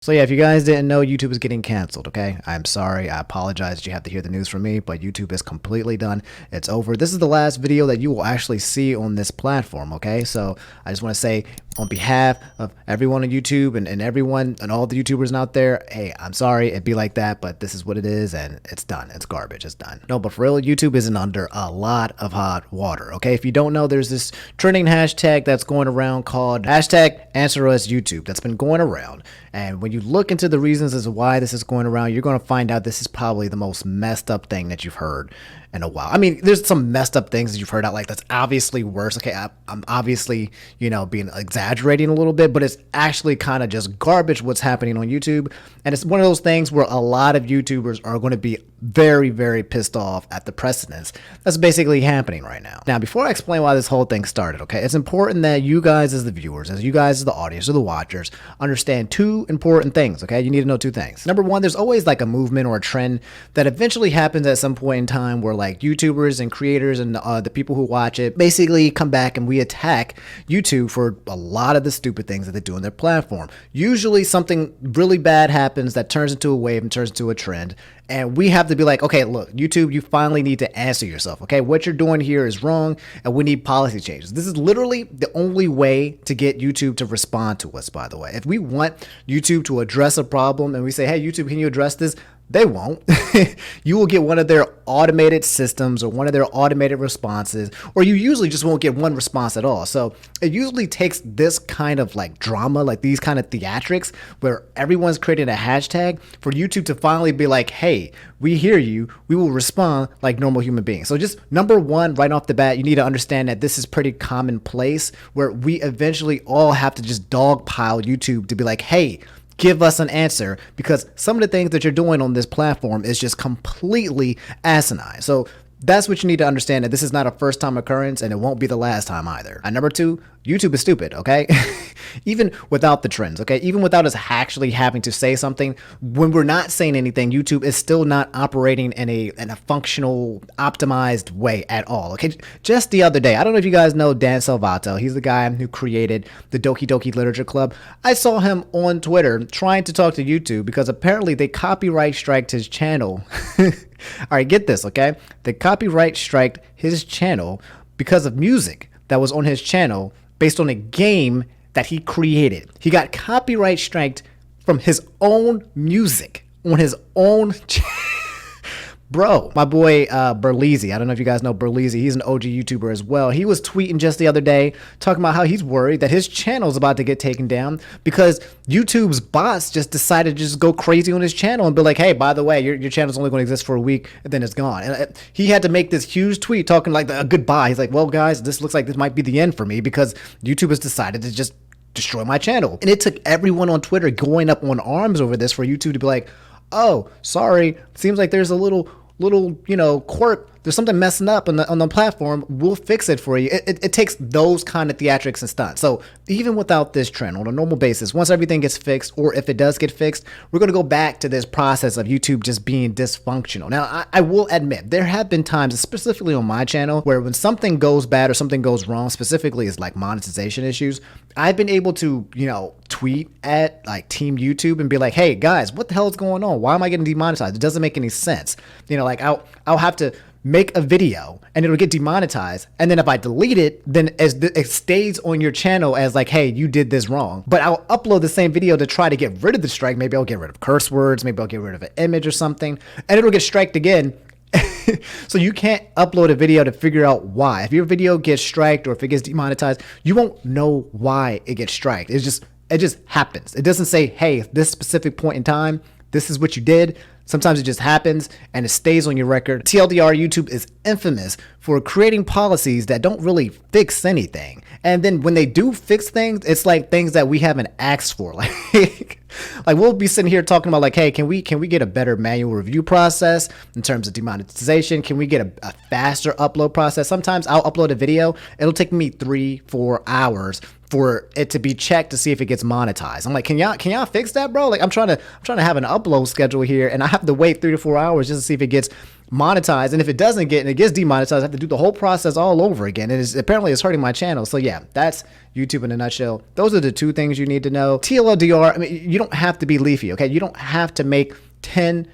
So yeah, if you guys didn't know, YouTube is getting canceled, okay? I'm sorry. I apologize that you have to hear the news from me, but YouTube is completely done. It's over. This is the last video that you will actually see on this platform, okay? So I just want to say on behalf of everyone on YouTube and everyone and all the YouTubers out there, hey, I'm sorry it'd be like that, but this is what it is and it's done. It's garbage. It's done. No, but for real, YouTube isn't under a lot of hot water, okay? If you don't know, there's this trending hashtag that's going around called hashtag Answer Us YouTube that's been going around. And when you look into the reasons as to why this is going around, you're going to find out this is probably the most messed up thing that you've heard in a while. I mean, there's some messed up things that you've heard out like that's obviously worse. Okay, I'm obviously, being exaggerating a little bit, but it's actually kind of just garbage what's happening on YouTube. And it's one of those things where a lot of YouTubers are going to be very, very pissed off at the precedents that's basically happening right now. Now, before I explain why this whole thing started, okay, it's important that you guys as the viewers, as you guys as the audience or the watchers, understand two important things, okay? You need to know two things. Number one, there's always like a movement or a trend that eventually happens at some point in time where like YouTubers and creators and the people who watch it basically come back and we attack YouTube for a lot of the stupid things that they do on their platform. Usually something really bad happens that turns into a wave and turns into a trend. And we have to be like, okay, look, YouTube, you finally need to answer yourself, okay? What you're doing here is wrong, and we need policy changes. This is literally the only way to get YouTube to respond to us, by the way. If we want YouTube to address a problem and we say, hey, YouTube, can you address this? They won't. You will get one of their automated systems or one of their automated responses, or you usually just won't get one response at all. So it usually takes this kind of like drama, like these kind of theatrics where everyone's creating a hashtag for YouTube to finally be like, hey, we hear you. We will respond like normal human beings. So just number one, right off the bat, you need to understand that this is pretty commonplace where we eventually all have to just dogpile YouTube to be like, hey, give us an answer, because some of the things that you're doing on this platform is just completely asinine. So that's what you need to understand, that this is not a first time occurrence and it won't be the last time either. And number two, YouTube is stupid, okay? Even without the trends, okay? Even without us actually having to say something, when we're not saying anything, YouTube is still not operating in a functional, optimized way at all, okay? Just the other day, I don't know if you guys know Dan Salvato. He's the guy who created the Doki Doki Literature Club. I saw him on Twitter trying to talk to YouTube because apparently they copyright striked his channel. All right, get this, okay? They copyright striked his channel because of music that was on his channel based on a game that he created. He got copyright striked from his own music on his own channel. Bro, my boy Berleezy, I don't know if you guys know Berleezy, he's an OG YouTuber as well. He was tweeting just the other day talking about how he's worried that his channel is about to get taken down because YouTube's bots just decided to just go crazy on his channel and be like, hey, by the way, your channel's only going to exist for a week and then it's gone. And he had to make this huge tweet talking like a goodbye. He's like, well, guys, this looks like this might be the end for me because YouTube has decided to just destroy my channel. And it took everyone on Twitter going up on arms over this for YouTube to be like, oh, sorry, seems like there's a little quirk. There's something messing up on the platform. We'll fix it for you. It takes those kind of theatrics and stunts. So even without this trend on a normal basis, once everything gets fixed, or if it does get fixed, we're going to go back to this process of YouTube just being dysfunctional. Now, I will admit there have been times, specifically on my channel, where when something goes bad or something goes wrong, specifically is like monetization issues, I've been able to, tweet at like Team YouTube and be like, hey guys, what the hell is going on? Why am I getting demonetized? It doesn't make any sense. Like I'll have to make a video and it'll get demonetized, and then if I delete it, then it stays on your channel as like, hey, you did this wrong. But I'll upload the same video to try to get rid of the strike. Maybe I'll get rid of curse words, maybe I'll get rid of an image or something, and it'll get striked again. So you can't upload a video to figure out why. If your video gets striked or if it gets demonetized, you won't know why it gets striked. It just happens. It doesn't say, hey, this specific point in time, this is what you did. Sometimes it just happens and it stays on your record. TLDR, YouTube is infamous for creating policies that don't really fix anything. And then when they do fix things, it's like things that we haven't asked for. Like we'll be sitting here talking about like, hey, can we get a better manual review process in terms of demonetization? Can we get a faster upload process? Sometimes I'll upload a video. It'll take me 3-4 hours for it to be checked to see if it gets monetized. I'm like, can y'all fix that, bro? Like I'm trying to have an upload schedule here, and I have to wait 3 to 4 hours just to see if it gets monetized. And if it doesn't get, and it gets demonetized, I have to do the whole process all over again. And apparently it's hurting my channel. So yeah, that's YouTube in a nutshell. Those are the 2 things you need to know. TLDR, I mean, you don't have to be leafy, okay? You don't have to make 10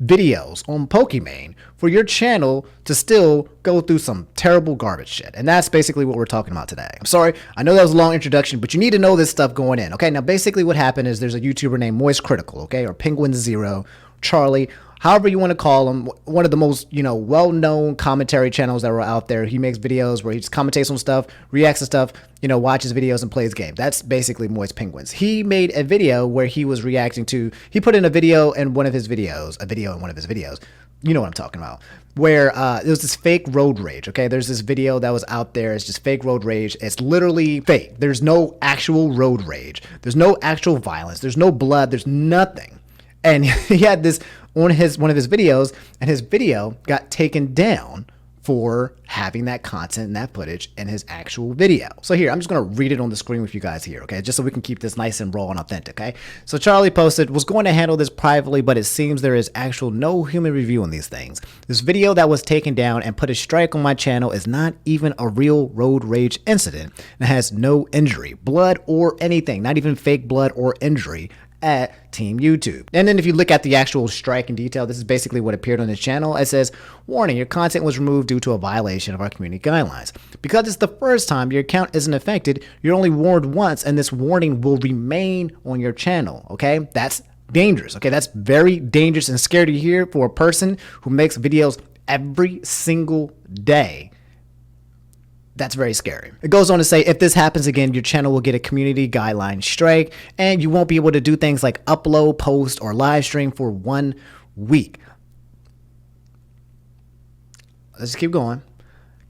videos on Pokimane for your channel to still go through some terrible garbage shit. And that's basically what we're talking about today. I'm sorry, I know that was a long introduction, but you need to know this stuff going in. Okay, now basically what happened is there's a YouTuber named MoistCritikal, okay, or Penguin Zero, Charlie, however you want to call him, one of the most, well-known commentary channels that were out there. He makes videos where he just commentates on stuff, reacts to stuff, watches videos and plays games. That's basically Moist Penguins. He made a video where he was reacting to, he put in a video in one of his videos, you know what I'm talking about, where there was this fake road rage, okay? There's this video that was out there. It's just fake road rage. It's literally fake. There's no actual road rage. There's no actual violence. There's no blood. There's nothing. And he had this on one of his videos, and his video got taken down for having that content and that footage in his actual video. So here, I'm just going to read it on the screen with you guys here, okay? Just so we can keep this nice and raw and authentic, okay? So Charlie posted, was going to handle this privately, but it seems there is actual no human review on these things. This video that was taken down and put a strike on my channel is not even a real road rage incident and has no injury, blood or anything, not even fake blood or injury at Team YouTube. And then if you look at the actual strike in detail, this is basically what appeared on his channel. It says, warning, your content was removed due to a violation of our community guidelines. Because it's the first time your account isn't affected, you're only warned once, and this warning will remain on your channel, okay? That's dangerous, okay? That's very dangerous and scary to hear for a person who makes videos every single day. That's very scary. It goes on to say, if this happens again, your channel will get a community guideline strike and you won't be able to do things like upload, post, or live stream for 1 week. Let's keep going.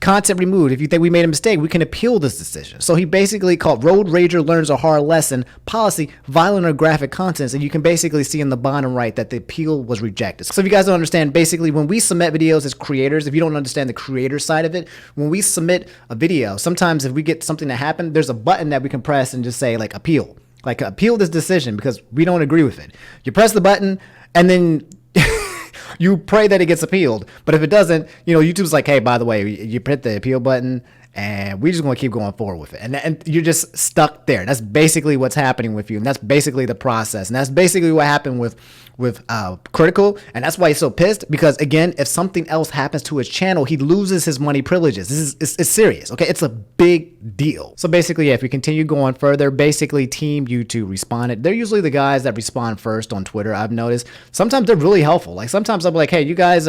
Content removed. If you think we made a mistake, we can appeal this decision. So he basically called Road Rager Learns a Hard Lesson policy violent or graphic contents. And you can basically see in the bottom right that the appeal was rejected. So if you guys don't understand, basically when we submit videos as creators, if you don't understand the creator side of it, when we submit a video, sometimes if we get something to happen, there's a button that we can press and just say like appeal. Like appeal this decision because we don't agree with it. You press the button and then you pray that it gets appealed. But if it doesn't, YouTube's like, hey, by the way, you hit the appeal button and we just going to keep going forward with it. And you're just stuck there. That's basically what's happening with you. And that's basically the process. And that's basically what happened with Critical. And that's why he's so pissed, because again, if something else happens to his channel, he loses his money privileges. It's serious. Okay. It's a big deal. So basically, yeah, if we continue going further, basically Team YouTube responded. They're usually the guys that respond first on Twitter. I've noticed sometimes they're really helpful. Like sometimes I'm like, hey, you guys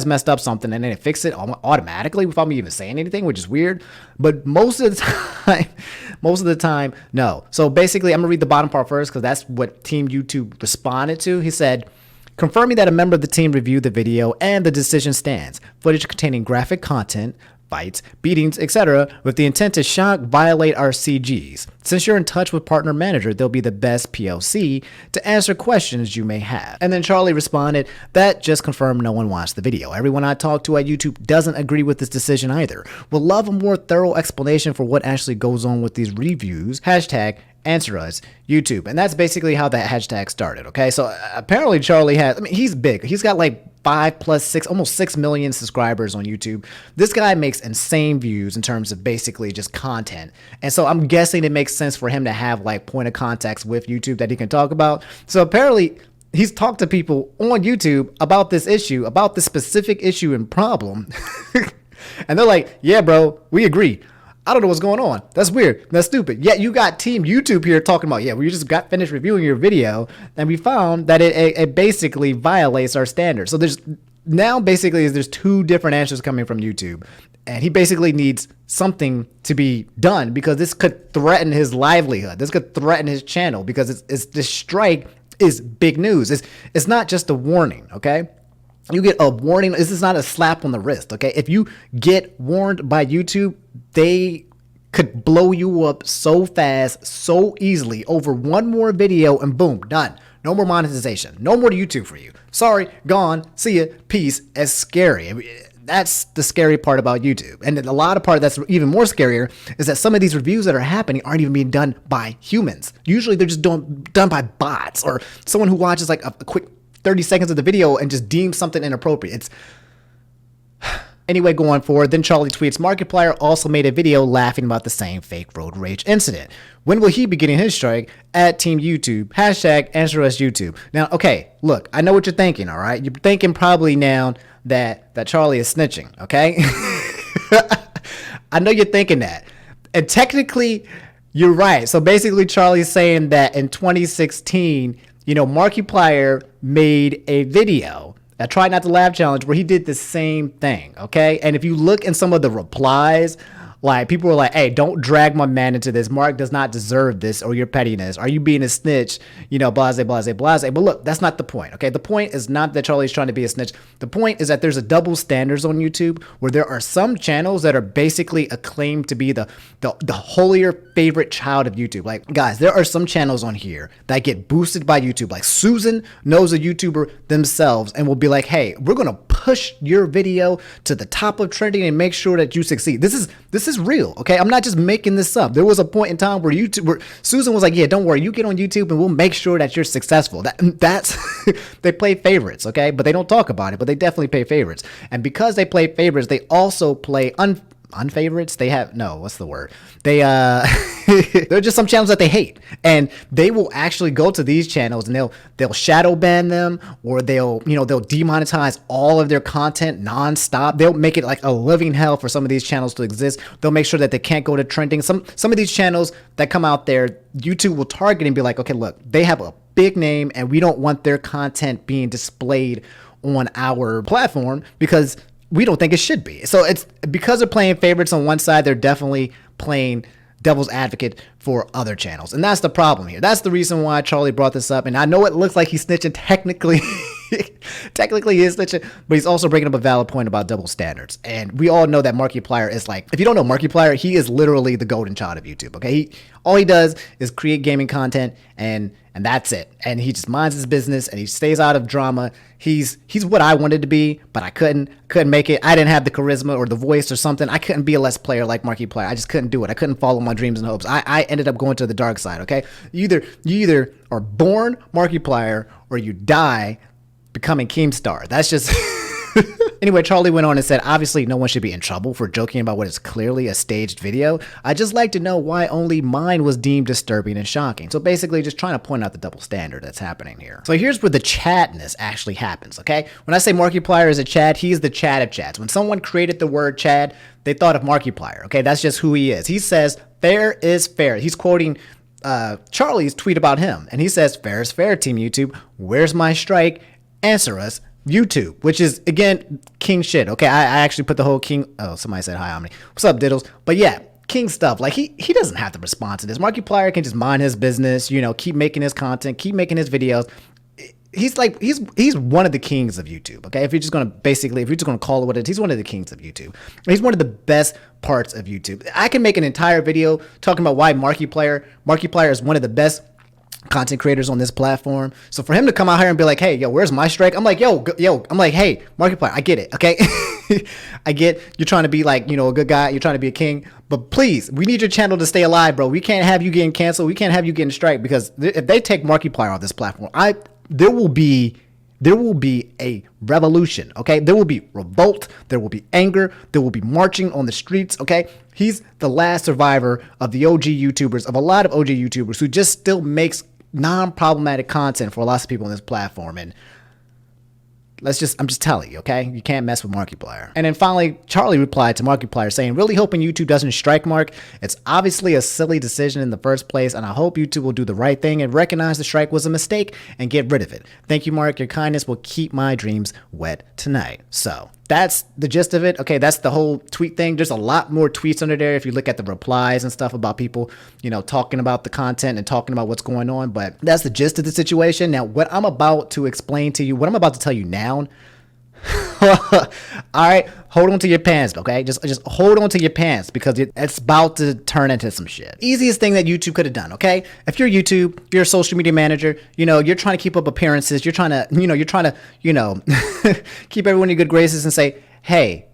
messed up something, and then it fix it automatically without me even saying anything, which is weird. But most of the time, no. So basically, I'm gonna read the bottom part first because that's what Team YouTube responded to. He said, confirming that a member of the team reviewed the video and the decision stands. Footage containing graphic content, fights, beatings, etc. with the intent to shock, violate our CGs. Since you're in touch with partner manager, they'll be the best POC to answer questions you may have. And then Charlie responded, that just confirmed no one watched the video. Everyone I talked to at YouTube doesn't agree with this decision either. Would love a more thorough explanation for what actually goes on with these reviews. Hashtag answer us, YouTube. And that's basically how that hashtag started, okay? So apparently Charlie has, he's big. He's got like 5+6, almost 6 million subscribers on YouTube. This guy makes insane views in terms of basically just content. And so I'm guessing it makes sense for him to have like point of contacts with YouTube that he can talk about. So apparently he's talked to people on YouTube about this issue, about this specific issue and problem. And they're like, yeah, bro, we agree. I don't know what's going on. That's weird. That's stupid. Yet you got Team YouTube here talking about, yeah, we just got finished reviewing your video and we found that it basically violates our standards. So there's 2 different answers coming from YouTube. And he basically needs something to be done because this could threaten his livelihood. This could threaten his channel because this strike is big news. It's not just a warning, okay? You get a warning. This is not a slap on the wrist, okay? If you get warned by YouTube, they could blow you up so fast, so easily over one more video and boom, done. No more monetization. No more YouTube for you. Sorry, gone. See ya. Peace. It's scary. That's the scary part about YouTube. And a lot of part that's even more scarier is that some of these reviews that are happening aren't even being done by humans. Usually they're just done by bots or someone who watches like a quick 30 seconds of the video and just deems something inappropriate. It's Anyway, going forward, then Charlie tweets, Markiplier also made a video laughing about the same fake road rage incident. When will he be getting his strike? At Team YouTube. Hashtag answer us YouTube. Now, okay, look, I know what you're thinking, all right? You're thinking probably now that Charlie is snitching, okay? I know you're thinking that. And technically, you're right. So basically, Charlie's saying that in 2016, Markiplier made a video, a Try Not to Laugh challenge, where he did the same thing, okay? And if you look in some of the replies, like, people were like, hey, don't drag my man into this. Mark does not deserve this or your pettiness. Are you being a snitch? Blase, blase, blase. But look, that's not the point, okay? The point is not that Charlie's trying to be a snitch. The point is that there's a double standards on YouTube where there are some channels that are basically acclaimed to be the holier favorite child of YouTube. Like, guys, there are some channels on here that get boosted by YouTube. Like, Susan knows a YouTuber themselves and will be like, hey, we're going to push your video to the top of trending and make sure that you succeed. This is real, okay? I'm not just making this up. There was a point in time where Susan was like, yeah, don't worry, you get on YouTube and we'll make sure that you're successful. That's they play favorites, okay? But they don't talk about it, but they definitely play favorites. And because they play favorites, they also play unfavorites. They have what's the word? They they're just some channels that they hate, and they will actually go to these channels and they'll shadow ban them, or they'll demonetize all of their content nonstop. They'll make it like a living hell for some of these channels to exist. They'll make sure that they can't go to trending. Some of these channels that come out there, YouTube will target and be like, okay, look, they have a big name and we don't want their content being displayed on our platform because we don't think it should be. So it's because they're playing favorites on one side, they're definitely playing devil's advocate for other channels. And that's the problem here. That's the reason why Charlie brought this up. And I know it looks like he's snitching technically. Technically he is snitching, but he's also bringing up a valid point about double standards. And we all know that Markiplier is like, if you don't know Markiplier, he is literally the golden child of YouTube, okay? All he does is create gaming content and that's it. And he just minds his business and he stays out of drama. He's what I wanted to be, but I couldn't make it. I didn't have the charisma or the voice or something. I couldn't be a Let's Player like Markiplier. I just couldn't do it. I couldn't follow my dreams and hopes. I ended up going to the dark side, okay? You either are born Markiplier or you die becoming Keemstar. That's just... Anyway, Charlie went on and said, obviously no one should be in trouble for joking about what is clearly a staged video. I'd just like to know why only mine was deemed disturbing and shocking. So basically just trying to point out the double standard that's happening here. So here's where the Chadness actually happens, okay? When I say Markiplier is a Chad, he's the Chad of Chads. When someone created the word Chad, they thought of Markiplier, okay? That's just who he is. He says, fair is fair. He's quoting Charlie's tweet about him. And he says, fair is fair, Team YouTube. Where's my strike? Answer us. YouTube, which is, again, king shit, okay? I actually put the whole king... Oh, somebody said hi, Omni. What's up, Diddles? But yeah, king stuff. Like, he doesn't have to respond to this. Markiplier can just mind his business, keep making his content, keep making his videos. He's one of the kings of YouTube, okay? If you're just going to call it what it is, he's one of the kings of YouTube. He's one of the best parts of YouTube. I can make an entire video talking about why Markiplier is one of the best content creators on this platform. So for him to come out here and be like, hey, yo, where's my strike? I'm like, yo, I'm like, hey, Markiplier, I get it, okay? I get you're trying to be like, a good guy, you're trying to be a king, but please, we need your channel to stay alive, bro. We can't have you getting canceled. We can't have you getting strike, because if they take Markiplier off this platform, there will be a revolution, okay? There will be revolt, there will be anger, there will be marching on the streets, okay? He's the last survivor of the OG YouTubers, of a lot of OG YouTubers who just still makes non-problematic content for lots of people on this platform. And I'm just telling you, okay? You can't mess with Markiplier. And then finally, Charlie replied to Markiplier saying, really hoping YouTube doesn't strike Mark. It's obviously a silly decision in the first place, and I hope YouTube will do the right thing and recognize the strike was a mistake and get rid of it. Thank you, Mark. Your kindness will keep my dreams wet tonight. So that's the gist of it. Okay, that's the whole tweet thing. There's a lot more tweets under there if you look at the replies and stuff about people, talking about the content and talking about what's going on. But that's the gist of the situation. Now, what I'm about to explain to you, what I'm about to tell you now, all right, hold on to your pants, okay? Just hold on to your pants, because it's about to turn into some shit. Easiest thing that YouTube could have done, okay? If you're YouTube, you're a social media manager, you're trying to keep up appearances, you're trying to keep everyone in good graces and say, hey,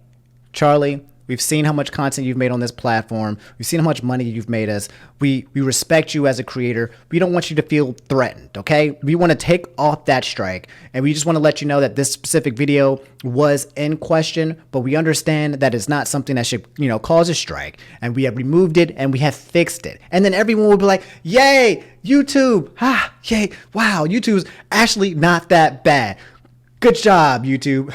Charlie, we've seen how much content you've made on this platform. We've seen how much money you've made us. We respect you as a creator. We don't want you to feel threatened, okay? We want to take off that strike, and we just want to let you know that this specific video was in question, but we understand that it's not something that should, cause a strike, and we have removed it and we have fixed it. And then everyone will be like, yay, YouTube, yay, wow, YouTube's actually not that bad. Good job, YouTube.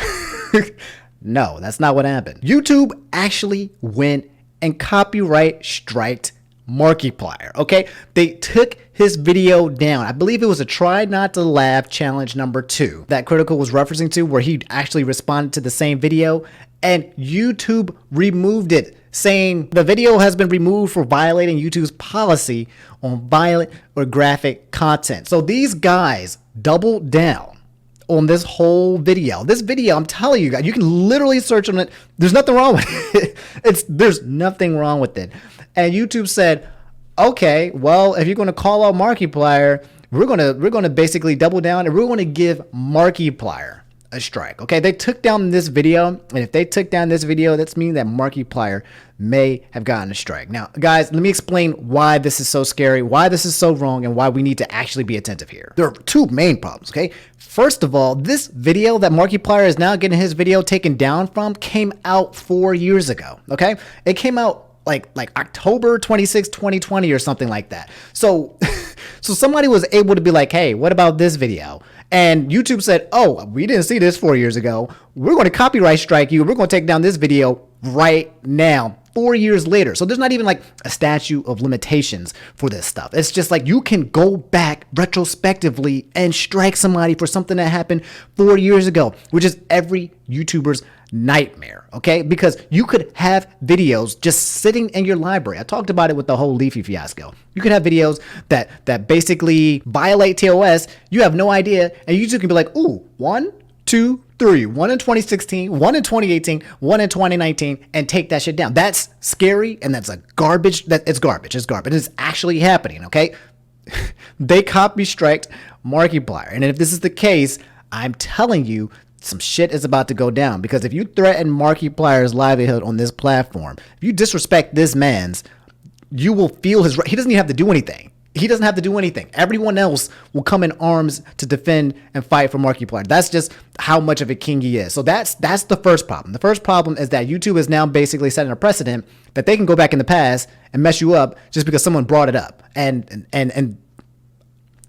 No, that's not what happened. YouTube actually went and copyright striked Markiplier, okay? They took his video down. I believe it was a try not to laugh challenge number 2 that Critical was referencing to, where he actually responded to the same video, and YouTube removed it, saying the video has been removed for violating YouTube's policy on violent or graphic content. So these guys doubled down on this whole video. This video, I'm telling you guys, you can literally search on it. There's nothing wrong with it. There's nothing wrong with it. And YouTube said, okay, well, if you're going to call out Markiplier, we're going to basically double down and we're going to give Markiplier a strike. Okay, they took down this video, and if they took down this video, that's meaning that Markiplier may have gotten a strike. Now, guys, let me explain why this is so scary, why this is so wrong, and why we need to actually be attentive here. There are 2 main problems, okay? First of all, this video that Markiplier is now getting his video taken down from came out 4 years ago, okay? It came out like October 26, 2020 or something like that. So somebody was able to be like, hey, what about this video? And YouTube said, oh, we didn't see this 4 years ago. We're going to copyright strike you. We're going to take down this video right now, 4 years later. So there's not even like a statute of limitations for this stuff. It's just like you can go back retrospectively and strike somebody for something that happened 4 years ago, which is every YouTuber's nightmare, okay? Because you could have videos just sitting in your library. I talked about it with the whole Leafy fiasco. You could have videos that basically violate TOS. You have no idea, and you just can be like, ooh, 1, 2, 3, 1 in 2016, 1 in 2018, 1 in 2019, and take that shit down. That's scary, and that's garbage. It's garbage. It's garbage. It's actually happening, okay? They copy striked Markiplier, and if this is the case, I'm telling you, some shit is about to go down, because if you threaten Markiplier's livelihood on this platform, if you disrespect this man's, you will feel his right. He doesn't even have to do anything. He doesn't have to do anything. Everyone else will come in arms to defend and fight for Markiplier. That's just how much of a king he is. So that's the first problem. The first problem is that YouTube is now basically setting a precedent that they can go back in the past and mess you up just because someone brought it up. And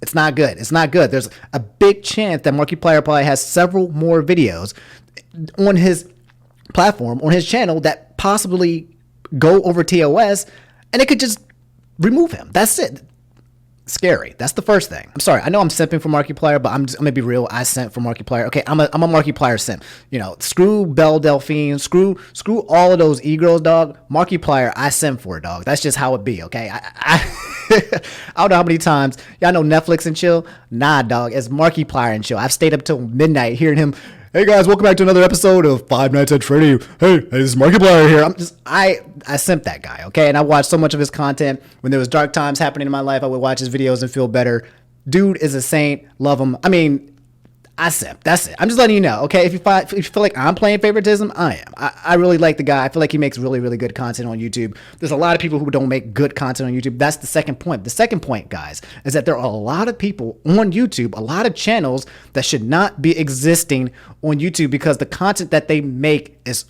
it's not good. It's not good. There's a big chance that Markiplier probably has several more videos on his platform, on his channel, that possibly go over TOS, and it could just remove him. That's it. Scary. That's the first thing. I'm sorry. I know I'm simping for Markiplier, but I'm gonna be real. I simp for Markiplier. Okay, I'm a Markiplier simp. Screw Belle Delphine. Screw all of those e-girls, dog. Markiplier, I simp for it, dog. That's just how it be. Okay. I don't know how many times y'all know Netflix and chill. Nah, dog. It's Markiplier and chill. I've stayed up till midnight hearing him. Hey guys, welcome back to another episode of Five Nights at Freddy. Hey, this is Markiplier here. I simp that guy, okay? And I watched so much of his content. When there was dark times happening in my life, I would watch his videos and feel better. Dude is a saint. Love him. I mean, I simp. That's it. I'm just letting you know, okay? If you feel like I'm playing favoritism, I am. I really like the guy. I feel like he makes really, really good content on YouTube. There's a lot of people who don't make good content on YouTube. That's the second point. The second point, guys, is that there are a lot of people on YouTube, a lot of channels that should not be existing on YouTube because the content that they make it's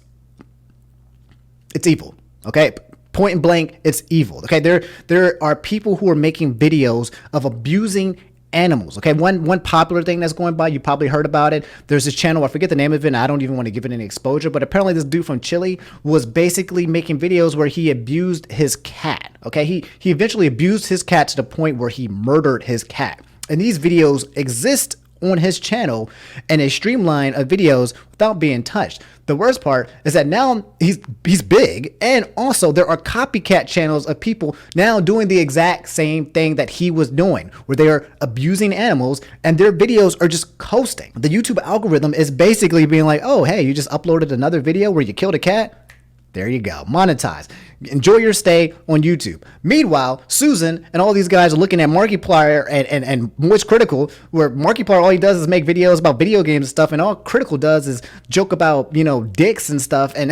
evil, okay? Point and blank, it's evil, okay? There are people who are making videos of abusing animals, okay? One popular thing that's going by, you probably heard about it. There's this channel, I forget the name of it, and I don't even want to give it any exposure, but apparently this dude from Chile was basically making videos where he abused his cat, okay? He eventually abused his cat to the point where he murdered his cat. And these videos exist on his channel and a streamline of videos without being touched. The worst part is that now he's big, and also there are copycat channels of people now doing the exact same thing that he was doing, where they are abusing animals and their videos are just coasting. The YouTube algorithm is basically being like, oh, hey, you just uploaded another video where you killed a cat? There you go. Monetize. Enjoy your stay on YouTube. Meanwhile, Susan and all these guys are looking at Markiplier and MoistCritikal, where Markiplier, all he does is make videos about video games and stuff, and all Critical does is joke about, you know, dicks and stuff. And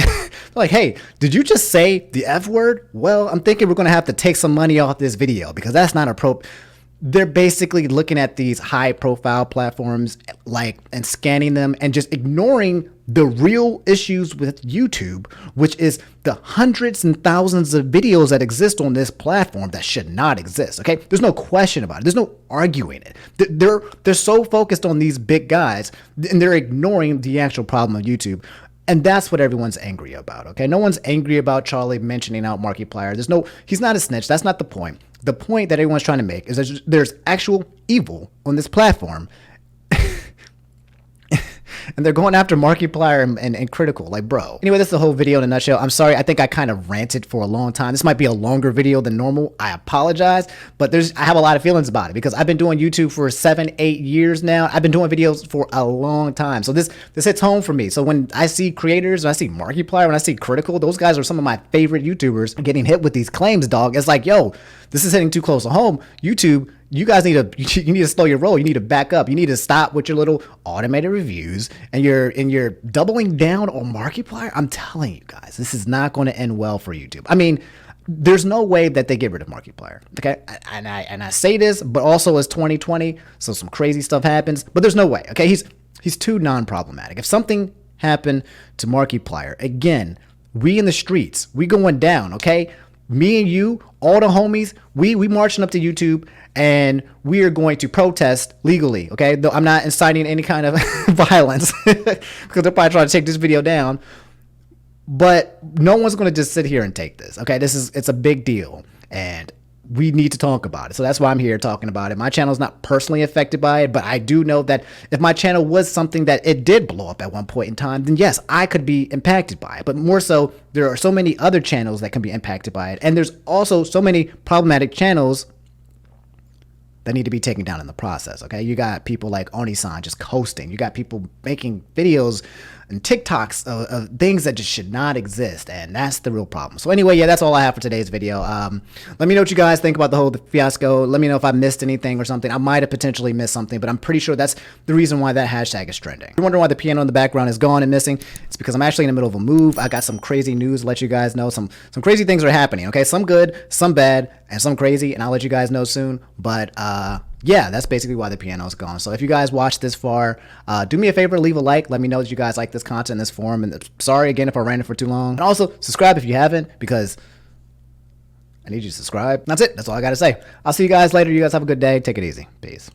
like, hey, did you just say the F word? Well, I'm thinking we're going to have to take some money off this video because that's not appropriate. They're basically looking at these high profile platforms and scanning them and just ignoring the real issues with YouTube, which is the hundreds and thousands of videos that exist on this platform that should not exist. Okay, there's no question about it. There's no arguing it. They're so focused on these big guys and they're ignoring the actual problem of YouTube. And that's what everyone's angry about, okay? No one's angry about Charlie mentioning out Markiplier. He's not a snitch. That's not the point. The point that everyone's trying to make is that there's actual evil on this platform. And they're going after Markiplier and Critical, like, bro. Anyway, that's the whole video in a nutshell. I'm sorry, I think I kind of ranted for a long time. This might be a longer video than normal. I apologize, but I have a lot of feelings about it because I've been doing YouTube for 7-8 years now. I've been doing videos for a long time. So this hits home for me. So when I see creators, when I see Markiplier, when I see Critical, those guys are some of my favorite YouTubers getting hit with these claims, dog. It's like, yo, this is hitting too close to home. YouTube, you guys need to slow your roll. You need to back up. You need to stop with your little automated reviews and you're doubling down on Markiplier. I'm telling you guys, this is not going to end well for YouTube. I mean, there's no way that they get rid of Markiplier. Okay, and I say this, but also it's 2020, so some crazy stuff happens. But there's no way. Okay, he's too non-problematic. If something happened to Markiplier, again, we in the streets, we going down. Okay. Me and you, all the homies, we marching up to YouTube and we are going to protest legally, okay? Though I'm not inciting any kind of violence because they're probably trying to take this video down. But no one's going to just sit here and take this, okay? It's a big deal and we need to talk about it. So that's why I'm here talking about it. My channel is not personally affected by it, but I do know that if my channel was something that it did blow up at one point in time, then yes, I could be impacted by it. But more so, there are so many other channels that can be impacted by it. And there's also so many problematic channels that need to be taken down in the process, okay? You got people like Omni-san just coasting. You got people making videos and TikToks of things that just should not exist, and that's the real problem. So anyway, yeah, that's all I have for today's video. Let me know what you guys think about the whole fiasco. Let me know if I missed anything or something. I might have potentially missed something, but I'm pretty sure that's the reason why that hashtag is trending. If you're wondering why the piano in the background is gone and missing, it's because I'm actually in the middle of a move. I got some crazy news to let you guys know. Some crazy things are happening, okay? Some good, some bad, and some crazy, and I'll let you guys know soon. But yeah, that's basically why the piano is gone. So if you guys watched this far, do me a favor, leave a like. Let me know that you guys like this content in this form. And sorry again if I ran it for too long. And also subscribe if you haven't, because I need you to subscribe. That's it. That's all I got to say. I'll see you guys later. You guys have a good day. Take it easy. Peace.